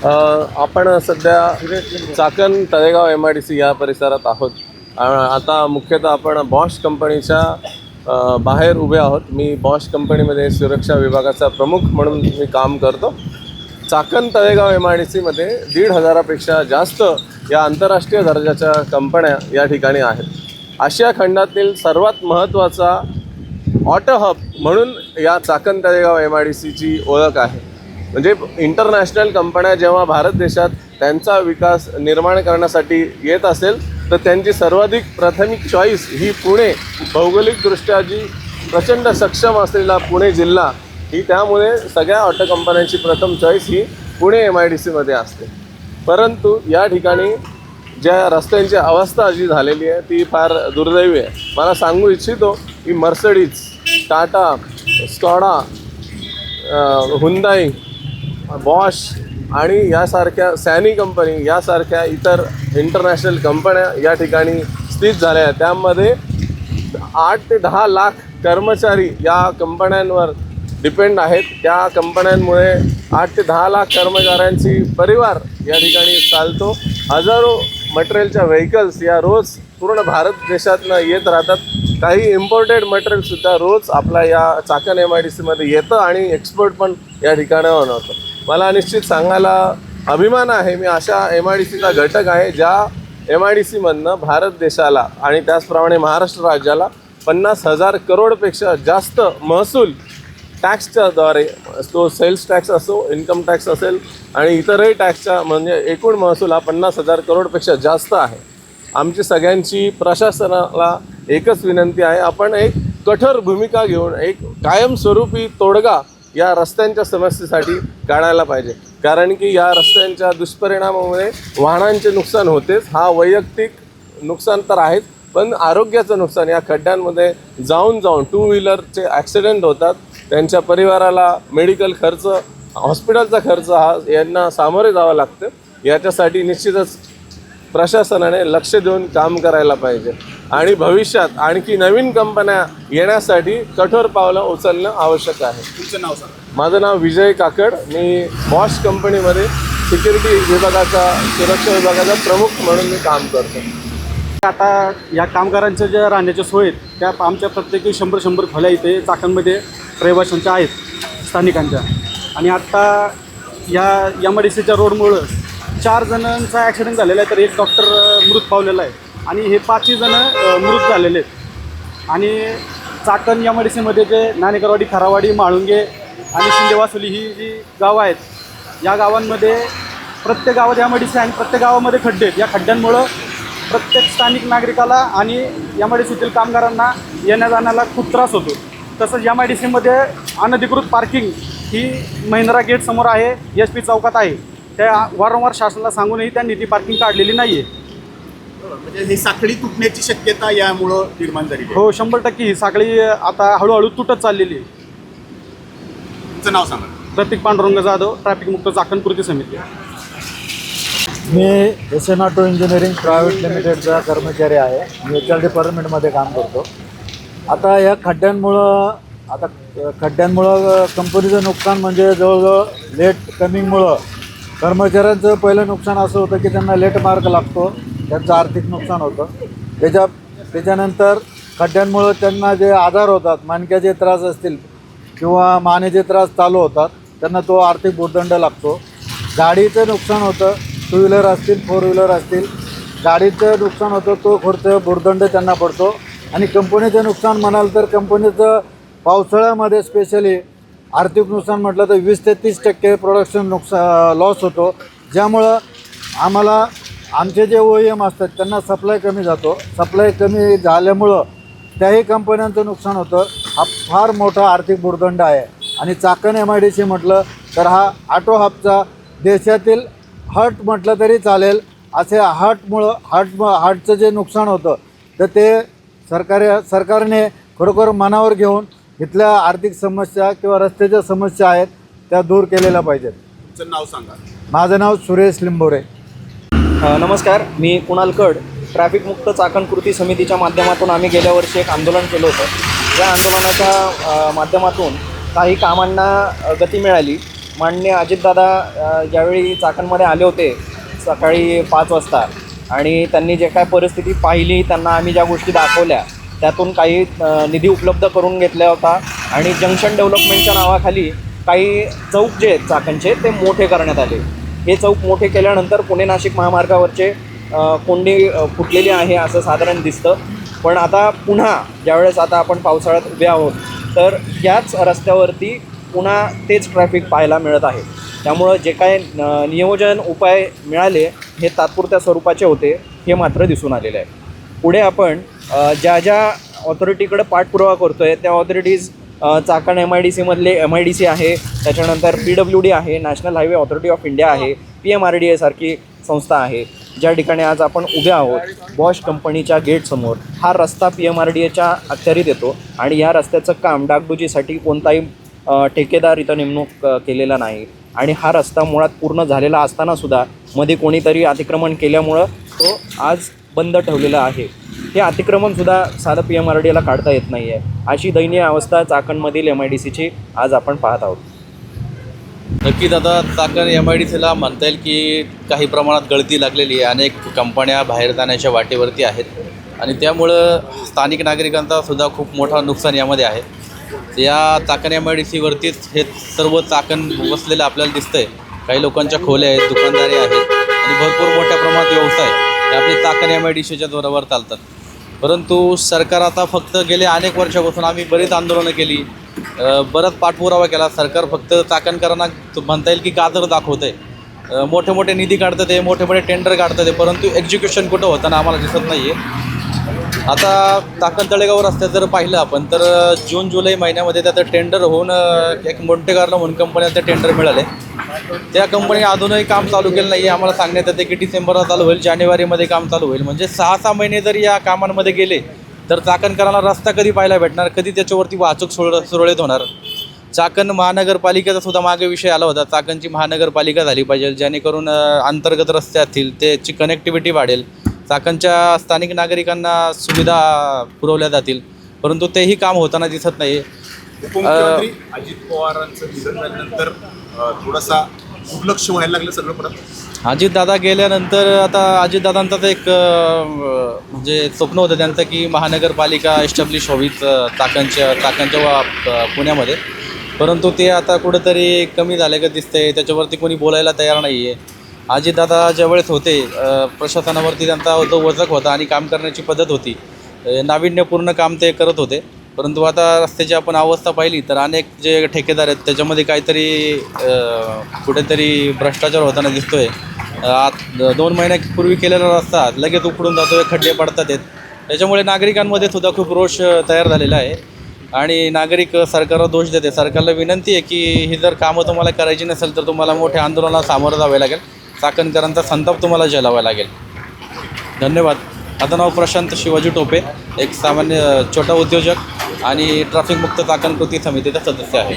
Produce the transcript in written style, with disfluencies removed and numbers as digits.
आपण सध्या चाकण तळेगाव MIDC या परिसरात आहोत. आता मुख्यतः आपण बॉश कंपनीच्या बाहेर उभे आहोत. मी बॉश कंपनीमध्ये सुरक्षा विभागाचा प्रमुख म्हणून मी काम करतो. चाकण तळेगाव MIDCमध्ये 1,500पेक्षा जास्त या आंतरराष्ट्रीय दर्जाच्या कंपन्या या ठिकाणी आहेत. आशिया खंडातील सर्वात महत्त्वाचा ऑटो हब म्हणून या चाकण तळेगाव MIDCची ओळख आहे. म्हणजे इंटरनॅशनल कंपन्या जेव्हा भारत देशात त्यांचा विकास निर्माण करण्यासाठी येत असेल तर त्यांची सर्वाधिक प्राथमिक चॉईस ही पुणे, भौगोलिकदृष्ट्या जी प्रचंड सक्षम असलेला पुणे जिल्हा ही, त्यामुळे सगळ्या ऑटो कंपन्यांची प्रथम चॉईस ही पुणे MIDCमध्ये असते. परंतु या ठिकाणी ज्या रस्त्यांची अवस्था जी झालेली आहे ती फार दुर्दैवी आहे. मला सांगू इच्छितो की Mercedes, Tata, Skoda, Hyundai, Bosch आणि यासारख्या सॅनी कंपनी यासारख्या इतर इंटरनॅशनल कंपन्या या ठिकाणी स्थित झाल्या आहेत. त्यामध्ये 8 ते 10 लाख कर्मचारी या कंपन्यांवर डिपेंड आहेत. त्या कंपन्यांमुळे 8 ते 10 लाख कर्मचाऱ्यांची परिवार या ठिकाणी चालतो. हजारो मटेरियलच्या व्हेकल्स या रोज पूर्ण भारत देशातनं येत राहतात. काही इम्पोर्टेड मटेरियलसुद्धा रोज आपल्या या चाकण MIDCमध्ये येतं आणि एक्सपोर्ट पण या ठिकाणावर होतं. मला निश्चित सांगायला अभिमान आहे, मी अशा MIDCचा घटक आहे ज्या MIDCमधनं भारत देशाला आणि त्याचप्रमाणे महाराष्ट्र राज्याला 50,000 करोडपेक्षा जास्त महसूल टॅक्सच्या द्वारे, तो सेल्स टॅक्स असो, इन्कम टॅक्स असेल आणि इतरही टॅक्सच्या, म्हणजे एकूण महसूल हा 50,000 करोडपेक्षा जास्त आहे. आमची सगळ्यांची प्रशासनाला एकच विनंती आहे, आपण एक कठोर भूमिका घेऊन एक कायमस्वरूपी तोडगा या रस्त्यांच्या समस्येसाठी काढायला पाहिजे. कारण की या रस्त्यांच्या दुष्परिणामामुळे वाहनांचे नुकसान होतेच, हा वैयक्तिक नुकसान तर आहेच, पण आरोग्याचं नुकसान. या खड्ड्यांमध्ये जाऊन 2 व्हीलरचे ॲक्सिडेंट होतात. त्यांच्या परिवाराला मेडिकल खर्च, हॉस्पिटलचा खर्च हा यांना सामोरे जावं लागतं. याच्यासाठी निश्चितच प्रशासनाने लक्ष देऊन काम करायला पाहिजे आणि भविष्यात आणखी नवीन कंपन्या येण्यासाठी कठोर पावलं उचलणं आवश्यक आहे. तुमचं नाव सांगा. माझं नाव विजय काकड. मी बॉश कंपनीमध्ये सिक्युरिटी विभागाचा, सुरक्षा विभागाचा प्रमुख म्हणून मी काम करतो. आता या कामगारांच्या ज्या राहण्याच्या सोयी आहेत त्या आमच्या प्रत्येकी 100 खोल्या इथे चाकणमध्ये रहिवाशांच्या आहेत, स्थानिकांच्या. आणि आत्ता या MIDCच्या रोडमुळं 4 जणांचा ॲक्सिडेंट झालेला आहे, तर 1 डॉक्टर मृत पावलेला आहे आणि हे 5ही जणं मृत झालेले आहेत. आणि चाकण MIDCमध्ये जे नाणेकरवाडी, खरावाडी, माळुंगे आणि शिंदेवासुली ही जी गावं आहेत, या गावांमध्ये प्रत्येक गावात MIDC आणि प्रत्येक गावामध्ये खड्डे आहेत. या खड्ड्यांमुळं प्रत्येक स्थानिक नागरिकाला आणि MIDCतील कामगारांना येण्या जाण्याला खूप त्रास होतो. तसंच MIDCमध्ये अनधिकृत पार्किंग ही महिंद्रा गेट समोर आहे, SP चौकात आहे. त्या वारंवार शासनाला सांगूनही त्यांनी ती पार्किंग काढलेली नाही आहे. म्हणजे ही साखळी तुटण्याची शक्यता यामुळं निर्माण झाली. हो, 100% ही साखळी आता हळूहळू तुटत चाललेली आहे. तुमचं नाव सांगा. प्रतीक पांडुरंग जाधव, ट्रॅफिक मुक्त चाकण कृती समिती. मी SN ऑटो इंजिनिअरिंग प्रायव्हेट लिमिटेडचा कर्मचारी आहे. मी HR डिपार्टमेंटमध्ये काम करतो. आता या खड्ड्यांमुळं कंपनीचं नुकसान म्हणजे जवळजवळ लेट कमिंगमुळं कर्मचाऱ्यांचं पहिलं नुकसान असं होतं की त्यांना लेट मार्क लागतो, त्यांचं आर्थिक नुकसान होतं. त्याच्यानंतर खड्ड्यांमुळं त्यांना जे आजार होतात, मणक्याचे त्रास असतील किंवा मानेचे त्रास चालू होतात, त्यांना तो आर्थिक भुर्दंड लागतो. गाडीचं नुकसान होतं, 2 व्हीलर असतील, 4 व्हीलर असतील, गाडीचं नुकसान होतं, तो खर्च भुर्दंड त्यांना पडतो. आणि कंपनीचं नुकसान म्हणाल तर कंपनीचं पावसाळ्यामध्ये स्पेशली आर्थिक नुकसान म्हटलं तर 20 ते 30% प्रोडक्शन लॉस होतो. ज्यामुळं आम्हाला आमचे जे OEM असतात त्यांना सप्लाय कमी जातो. सप्लाय कमी झाल्यामुळं त्याही कंपन्यांचं नुकसान होतं. हा फार मोठा आर्थिक भुर्दंड आहे. आणि चाकण MIDC म्हटलं तर हा ऑटो हबचा देशातील हट म्हटलं तरी चालेल. असे हटचं जे नुकसान होतं तर ते सरकारने खरोखर मनावर घेऊन इथल्या आर्थिक समस्या किंवा रस्त्याच्या समस्या आहेत त्या दूर केलेल्या पाहिजेत. तुमचं नाव सांगा. माझं नाव सुरेश लिंबोरे. नमस्कार, मी कुणाल कड. ट्रॅफिक मुक्त चाकण कृती समितीच्या माध्यमातून आम्ही गेल्या वर्षी एक आंदोलन केलं होतं. या आंदोलनाच्या माध्यमातून काही कामांना गती मिळाली माननीय अजितदादा ज्यावेळी चाकणमध्ये आले होते सकाळी 5 वाजता आणि त्यांनी जे काय परिस्थिती पाहिली, त्यांना आम्ही ज्या गोष्टी दाखवल्या त्यातून काही निधी उपलब्ध करून घेतला होता आणि जंक्शन डेव्हलपमेंटच्या नावाखाली काही चौक जे आहेत चाकणचे ते मोठे करण्यात आले. हे चौक मोठे केल्यानंतर पुणे नाशिक महामार्गावरचे कोंडी फुटलेली आहे असं साधारण दिसतं. पण आता पुन्हा ज्यावेळेस आता आपण पावसाळ्यात उभे आहोत तर याच रस्त्यावरती पुन्हा तेच ट्रॅफिक पाहायला मिळत आहे. त्यामुळं जे काय नियोजन उपाय मिळाले हे तात्पुरत्या स्वरूपाचे होते हे मात्र दिसून आलेलं आहे. पुढे आपण ज्या ज्या ऑथॉरिटीकडे पाठपुरावा करतो आहे त्या ऑथॉरिटीज चाकण MIDCमधले MIDC आहे, त्याच्यानंतर PWD आहे, national highway authority of India आहे, PMRDA सारखी संस्था आहे. ज्या ठिकाणी आज आपण उभे आहोत बॉश कंपनीच्या गेटसमोर, हा रस्ता PMRDAच्या अखत्यारीत येतो आणि या रस्त्याचं काम डागडुजीसाठी कोणताही ठेकेदार इथं नेमणूक केलेला नाही आणि हा रस्ता मुळात पूर्ण झालेला असतानासुद्धा मध्ये कोणीतरी अतिक्रमण केल्यामुळं तो आज बंद ठेवलेला आहे. हे अतिक्रमणसुद्धा साधं PMRDAला काढता येत नाही आहे. अशी दयनीय अवस्था चाकणमधील MIDCची आज आपण पाहत आहोत. नक्कीच आता चाकण MIDCला म्हणता येईल की काही प्रमाणात गळती लागलेली आहे. अनेक कंपन्या बाहेर जाण्याच्या वाटेवरती आहेत आणि त्यामुळं स्थानिक नागरिकांचा सुद्धा खूप मोठा नुकसान यामध्ये आहे. या चाकण MIDCवरतीच हे सर्व चाकण बसलेलं आपल्याला दिसतंय. काही लोकांच्या खोल्या आहेत, दुकानदारी आहेत आणि भरपूर मोठ्या प्रमाणात व्यवसाय हे आपले चाकण MIDCच्या जोरावर चालतात. परंतु सरकार आता फक्त गेल्या अनेक वर्षापासून आम्ही बरीच आंदोलनं केली, बराच पाठपुरावा केला. सरकार फक्त चाकणकरांना म्हणता येईल की गाजर दाखवतं आहे, मोठे मोठे निधी काढतात आहे, मोठे मोठे टेंडर काढतात आहे, परंतु एक्झिक्युशन कुठं होताना आम्हाला दिसत नाही आहे. आता चाकण तळेगाव रस्त्यात जर पाहिलं आपण तर जून जुलै महिन्यामध्ये त्याचं टेंडर होऊन एक मोंटे कार्लो म्हणून कंपन्या ते टेंडर मिळाले. त्या कंपनी अजूनही काम चालू केलं नाही आहे. आम्हाला सांगण्यात येते की डिसेंबरला चालू होईल, जानेवारीमध्ये काम चालू होईल. म्हणजे 6-6 महिने जर या कामांमध्ये गेले तर चाकणकरांना रस्ता कधी पाहायला भेटणार, कधी त्याच्यावरती वाहतूक सुरळीत होणार. चाकण महानगरपालिकेचा सुद्धा मागे विषय आला होता. चाकणची महानगरपालिका झाली पाहिजे जेणेकरून अंतर्गत रस्ते असतील त्याची कनेक्टिव्हिटी वाढेल, चाकणच्या स्थानिक नागरिकांना सुविधा पुरवल्या जातील, परंतु तेही काम होताना दिसत नाही. उपमुख्यमंत्री अजित पवारांचं निधन झाल्यानंतर थोडासा दुर्लक्ष व्हायला लागलं सगळं परत. अजितदादा गेल्यानंतर आता अजितदादांचं एक म्हणजे स्वप्न होतं त्यांचं की महानगरपालिका एस्टॅब्लिश व्हावीच चाकणच्या पुण्यामध्ये, परंतु ते आता कुठंतरी कमी झाले का दिसतंय. त्याच्यावरती कोणी बोलायला तयार नाही आहे. अजितदादा ज्यावेळेस होते प्रशासनावरती त्यांचा जो वचक होता आणि काम करण्याची पद्धत होती, नाविन्यपूर्ण काम ते करत होते. परंतु आता रस्त्याची आपण अवस्था पाहिली तर अनेक जे ठेकेदार आहेत त्याच्यामध्ये काहीतरी कुठेतरी भ्रष्टाचार होताना दिसतो आहे. 2 महिन्यापूर्वी केलेला रस्ता लगेच उखडून जातो आहे, खड्डे पडतात आहेत. त्याच्यामुळे नागरिकांमध्ये सुद्धा खूप रोष तयार झालेला आहे आणि नागरिक सरकारला दोष देते. सरकारला विनंती आहे की ही जर कामं तुम्हाला करायची नसेल तर तुम्हाला मोठ्या आंदोलनाला सामोरं जावे लागेल, चाकणकरांचा संताप तुम्हाला झेलावा लागेल. धन्यवाद. माझं नाव प्रशांत शिवाजी टोपे, एक सामान्य छोटा उद्योजक आणि ट्रॅफिक मुक्त चाकण कृती समितीचा सदस्य आहे.